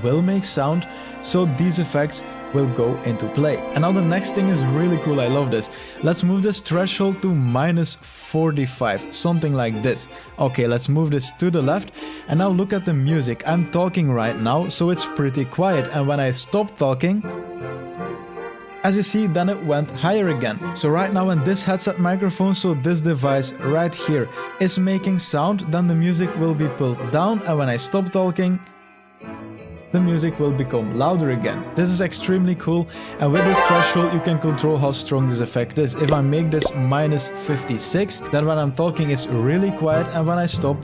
will make sound, so these effects will go into play. And now the next thing is really cool, I love this. Let's move this threshold to -45, something like this. Okay, let's move this to the left, and now look at the music. I'm talking right now, so it's pretty quiet, and when I stop talking, as you see, then it went higher again. So right now when this headset microphone, so this device right here, is making sound, then the music will be pulled down, and when I stop talking, the music will become louder again. This is extremely cool, and with this threshold you can control how strong this effect is. If I make this -56, then when I'm talking it's really quiet, and when I stop,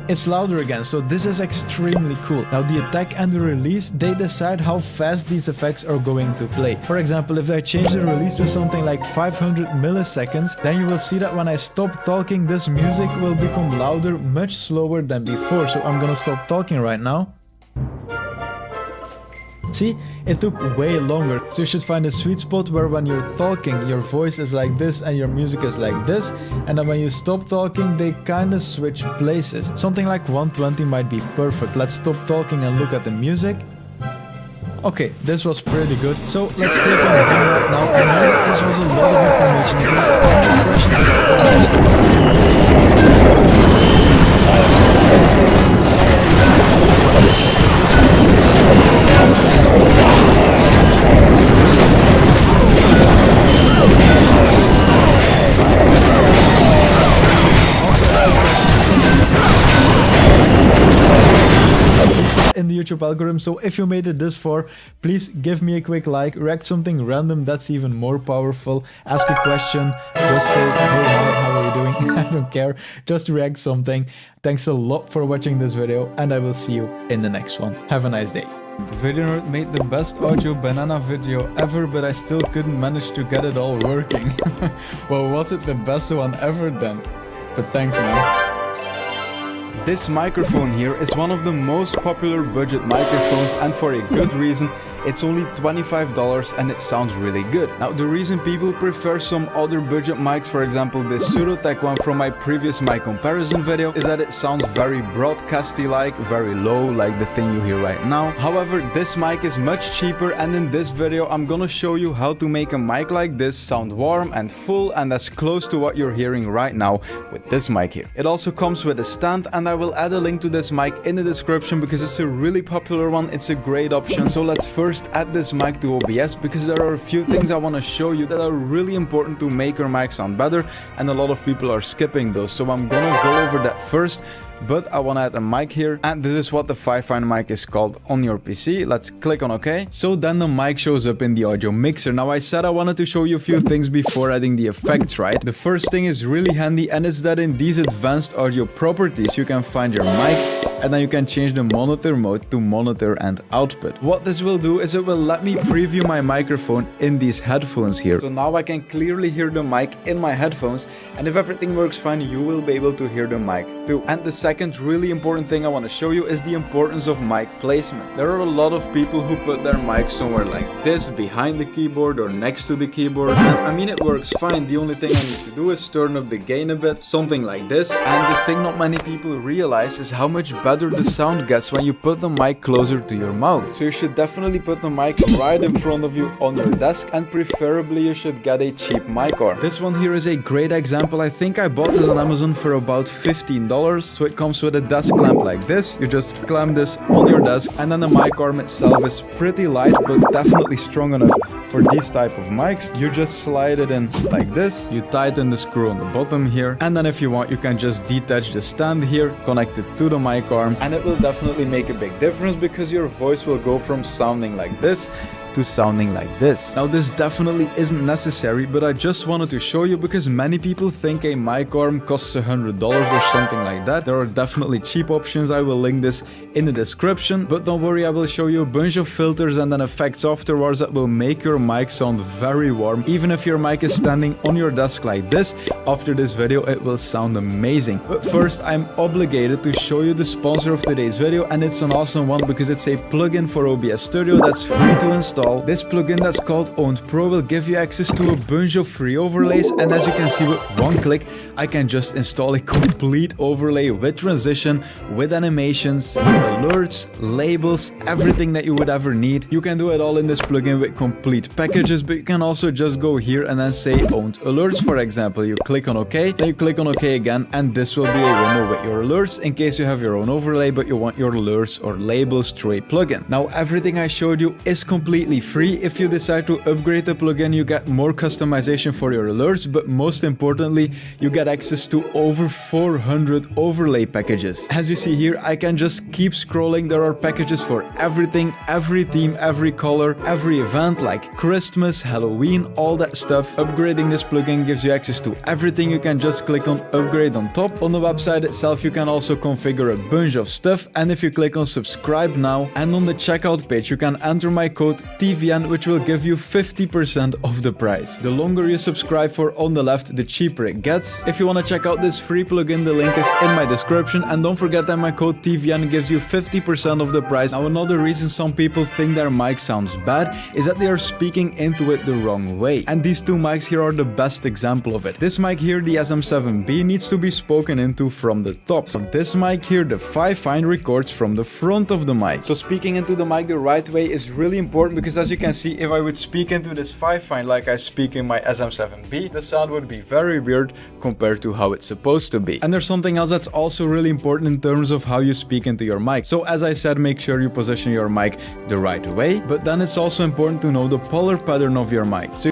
it's louder again. So this is extremely cool. Now the attack and the release, they decide how fast these effects are going to play. For example, if I change the release to something like 500 milliseconds, then you will see that when I stop talking, this music will become louder, much slower than before. So I'm gonna stop talking right now. See, it took way longer. So you should find a sweet spot where when you're talking, your voice is like this and your music is like this. And then when you stop talking, they kind of switch places. Something like 120 might be perfect. Let's stop talking and look at the music. Okay, this was pretty good. So let's click on the game right now. I know that this was a lot of information. If you have any questions in the YouTube algorithm. So if you made it this far, please give me a quick like, react something random, that's even more powerful. Ask a question, just say, hey, how are you doing? I don't care, just react something. Thanks a lot for watching this video, and I will see you in the next one. Have a nice day. Video Nerd made the best audio banana video ever, but I still couldn't manage to get it all working. Well, was it the best one ever then? But thanks, man. This microphone here is one of the most popular budget microphones, and for a good reason. It's only $25 and it sounds really good. Now, the reason people prefer some other budget mics, for example this Pseudotech one from my previous mic comparison video, is that it sounds very broadcasty-like, very low, like the thing you hear right now. However, this mic is much cheaper, and in this video I'm gonna show you how to make a mic like this sound warm and full and as close to what you're hearing right now with this mic here. It also comes with a stand, and I will add a link to this mic in the description because it's a really popular one. It's a great option. So let's first add this mic to OBS, because there are a few things I want to show you that are really important to make your mic sound better, and a lot of people are skipping those. So I'm gonna go over that first. But I want to add a mic here, and this is what the Fifine mic is called on your PC. Let's click on OK. So then the mic shows up in the audio mixer. Now, I said I wanted to show you a few things before adding the effects, right? The first thing is really handy, and it's that in these advanced audio properties you can find your mic, and then you can change the monitor mode to monitor and output. What this will do is it will let me preview my microphone in these headphones here. So now I can clearly hear the mic in my headphones, and if everything works fine, you will be able to hear the mic too. And the second really important thing I want to show you is the importance of mic placement. There are a lot of people who put their mic somewhere like this, behind the keyboard or next to the keyboard. And I mean, it works fine. The only thing I need to do is turn up the gain a bit, something like this. And the thing not many people realize is how much better the sound gets when you put the mic closer to your mouth. So you should definitely put the mic right in front of you on your desk, and preferably you should get a cheap mic arm. This one here is a great example. I think I bought this on Amazon for about $15. So it comes with a desk clamp like this. You just clamp this on your desk, and then the mic arm itself is pretty light but definitely strong enough for these type of mics. You just slide it in like this, you tighten the screw on the bottom here, and then if you want you can just detach the stand here, connect it to the mic arm, and it will definitely make a big difference because your voice will go from sounding like this to sounding like this. Now, this definitely isn't necessary, but I just wanted to show you because many people think a mic arm costs $100 or something like that. There are definitely cheap options. I will link this in the description, but don't worry, I will show you a bunch of filters and then effects afterwards that will make your mic sound very warm. Even if your mic is standing on your desk like this, after this video it will sound amazing. But first, I'm obligated to show you the sponsor of today's video, and it's an awesome one because it's a plugin for OBS Studio that's free to install. This plugin that's called Owned Pro will give you access to a bunch of free overlays, and as you can see, with one click I can just install a complete overlay with transition, with animations, with alerts, labels, everything that you would ever need. You can do it all in this plugin with complete packages, but you can also just go here and then say Owned Alerts, for example. You click on OK, then you click on OK again, and this will be a window with your alerts in case you have your own overlay but you want your alerts or labels through a plugin. Now, everything I showed you is completely free. If you decide to upgrade the plugin, you get more customization for your alerts, but most importantly, you get access to over 400 overlay packages. As you see here, I can just keep scrolling. There are packages for everything, every theme, every color, every event like Christmas, Halloween, all that stuff. Upgrading this plugin gives you access to everything. You can just click on upgrade on top. On the website itself, you can also configure a bunch of stuff, and if you click on subscribe now and on the checkout page, you can enter my code TVN, which will give you 50% of the price. The longer you subscribe for on the left, the cheaper it gets. If you want to check out this free plugin, the link is in my description, and don't forget that my code TVN gives you 50% of the price. Now, another reason some people think their mic sounds bad is that they are speaking into it the wrong way. And these two mics here are the best example of it. This mic here, the SM7B, needs to be spoken into from the top. So this mic here, the 5 Fine, records from the front of the mic. So speaking into the mic the right way is really important, because as you can see, if I would speak into this 5 Fine like I speak in my SM7B, the sound would be very weird compared to how it's supposed to be. And there's something else that's also really important in terms of how you speak into your mic. So as I said, make sure you position your mic the right way, but then it's also important to know the polar pattern of your mic. So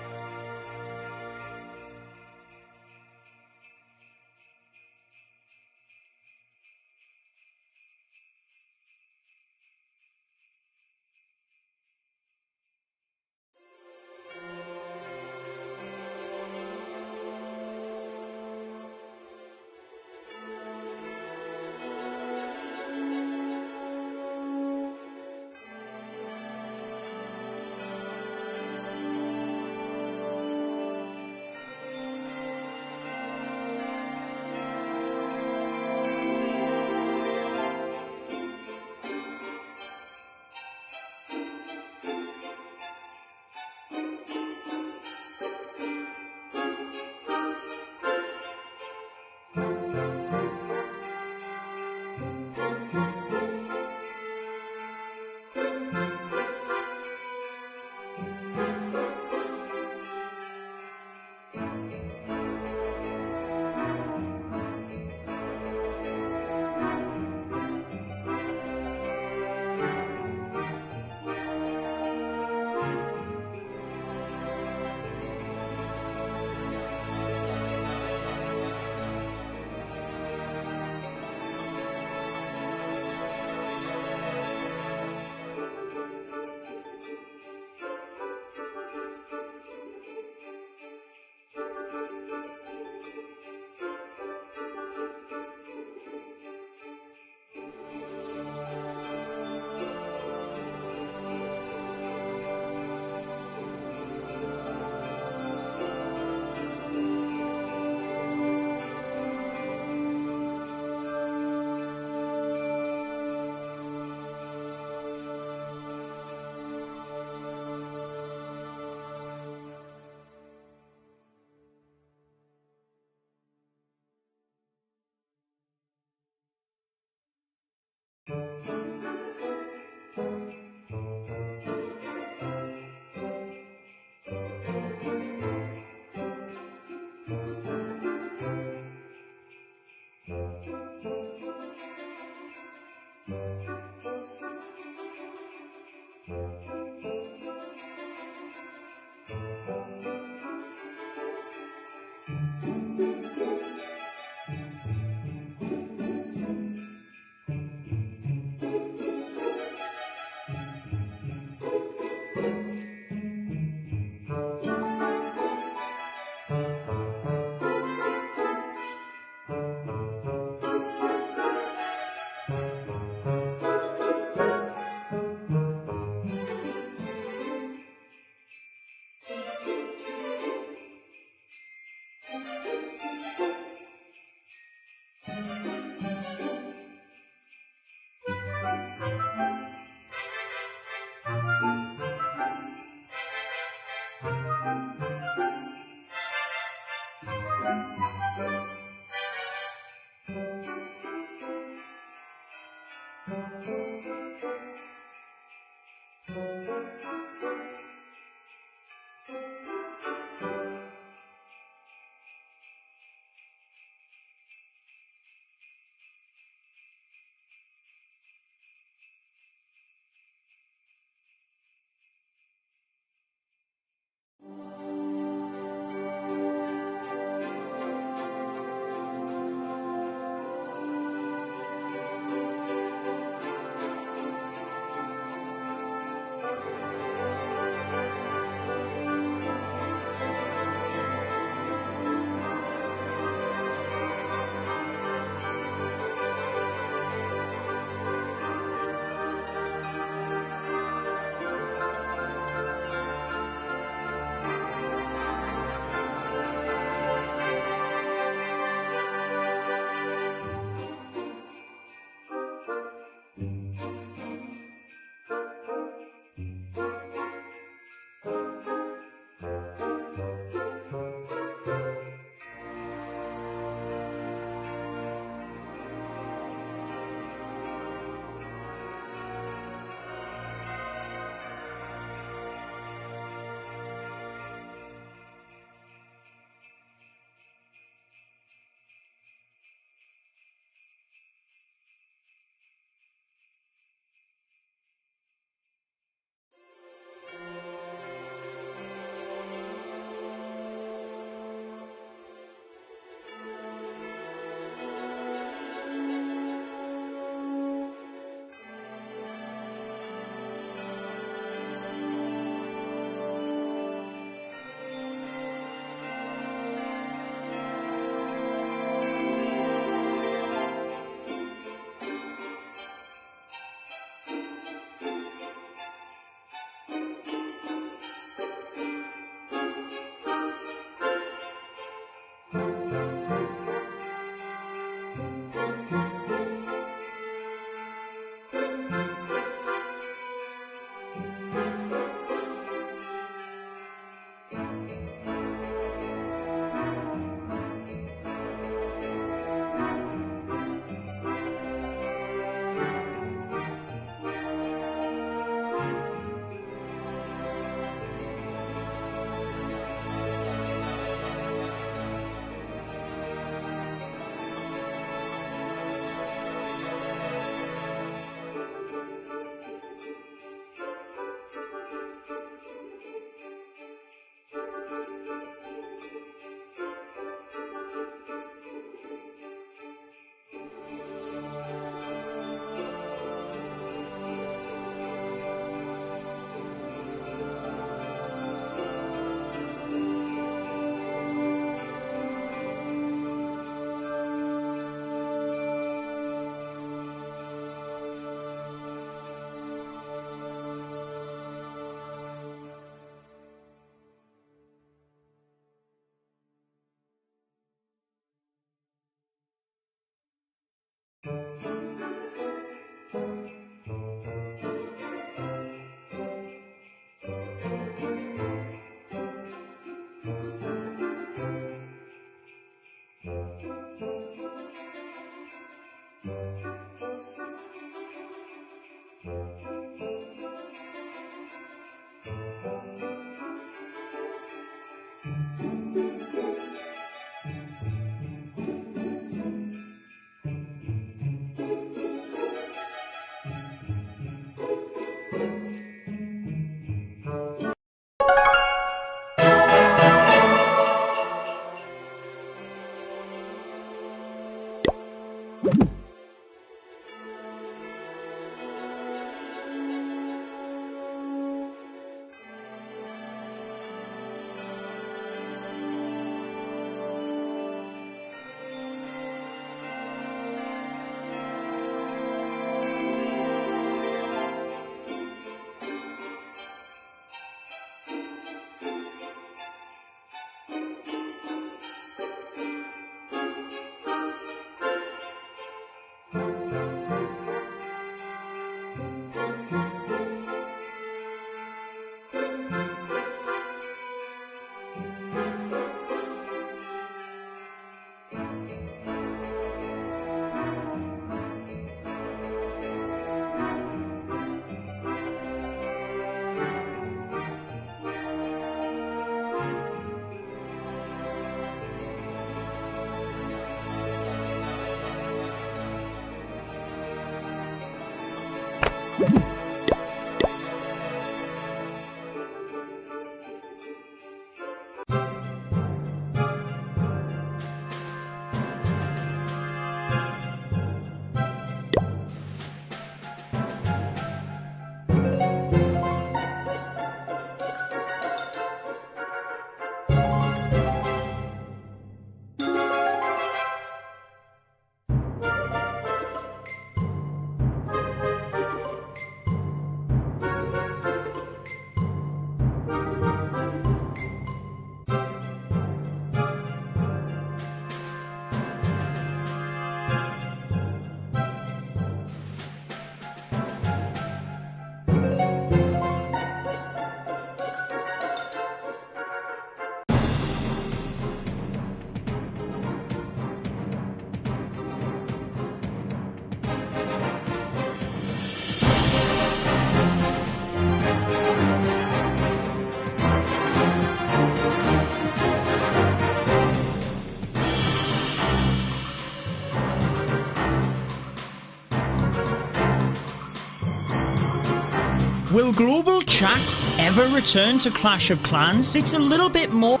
Will global chat ever return to Clash of Clans? It's a little bit more...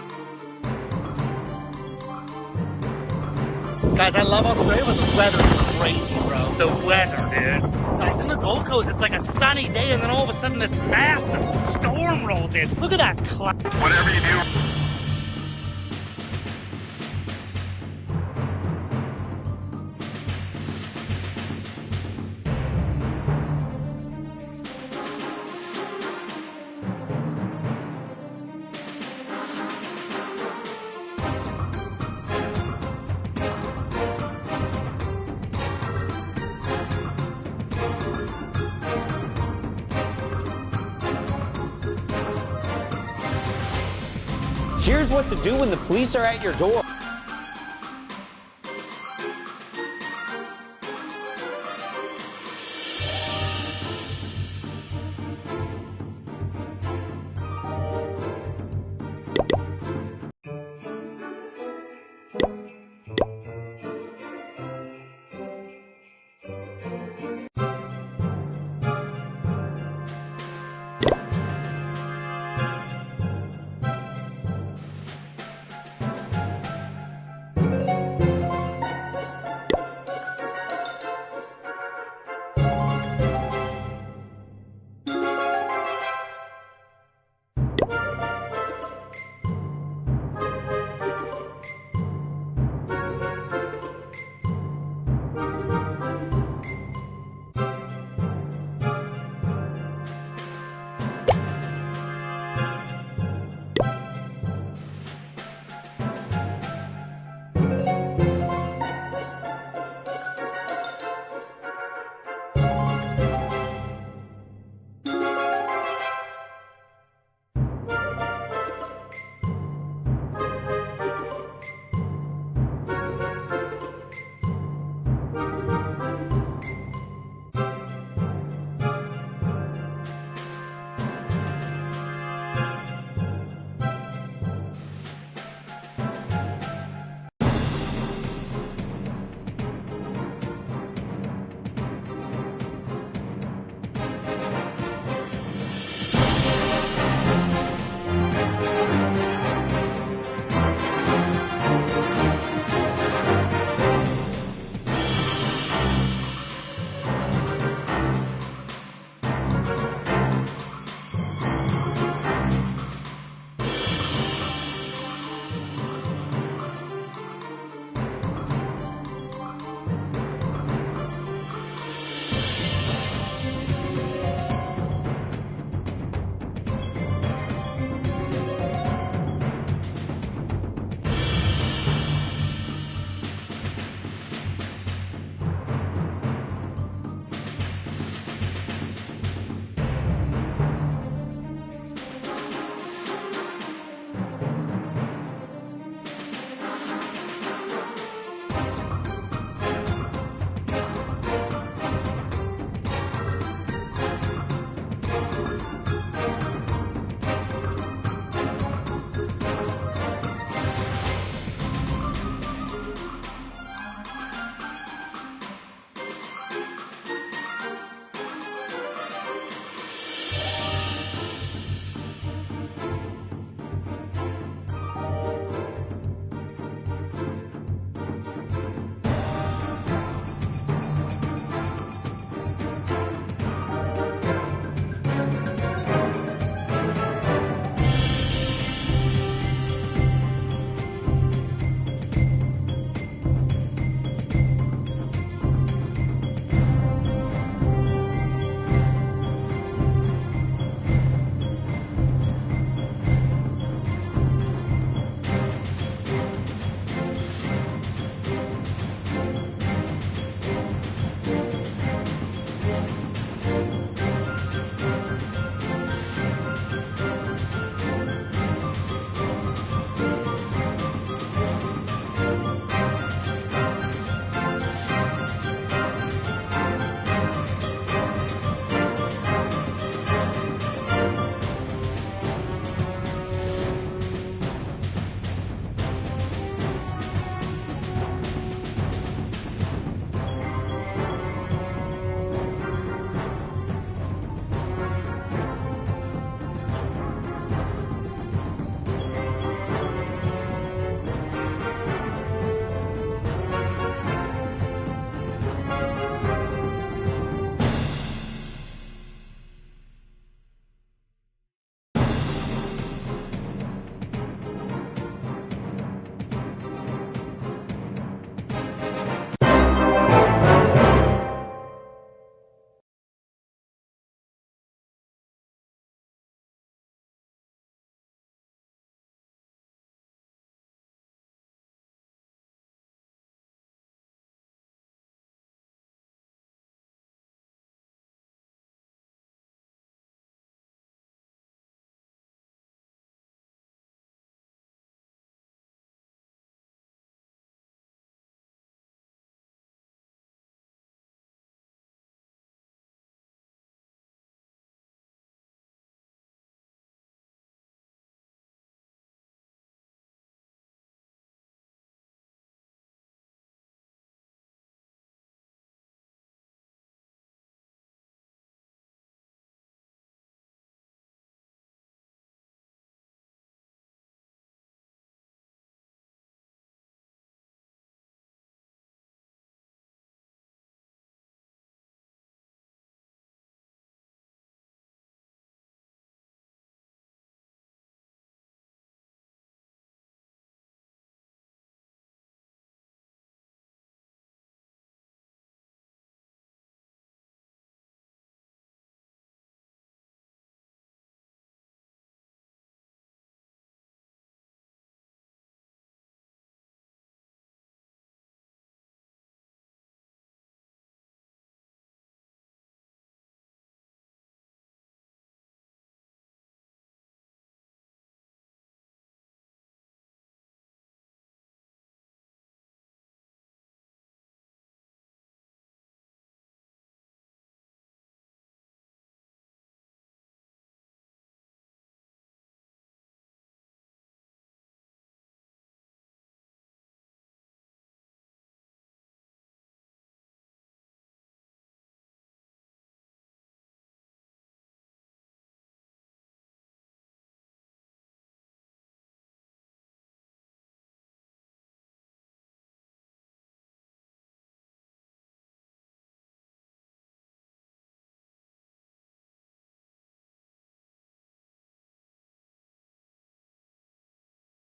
Guys, I love Australia, but the weather is crazy, bro. The weather, dude. Guys, in the Gold Coast, it's like a sunny day, and then all of a sudden this massive storm rolls in. Look at that cloud. Whatever you do. Here's what to do when the police are at your door.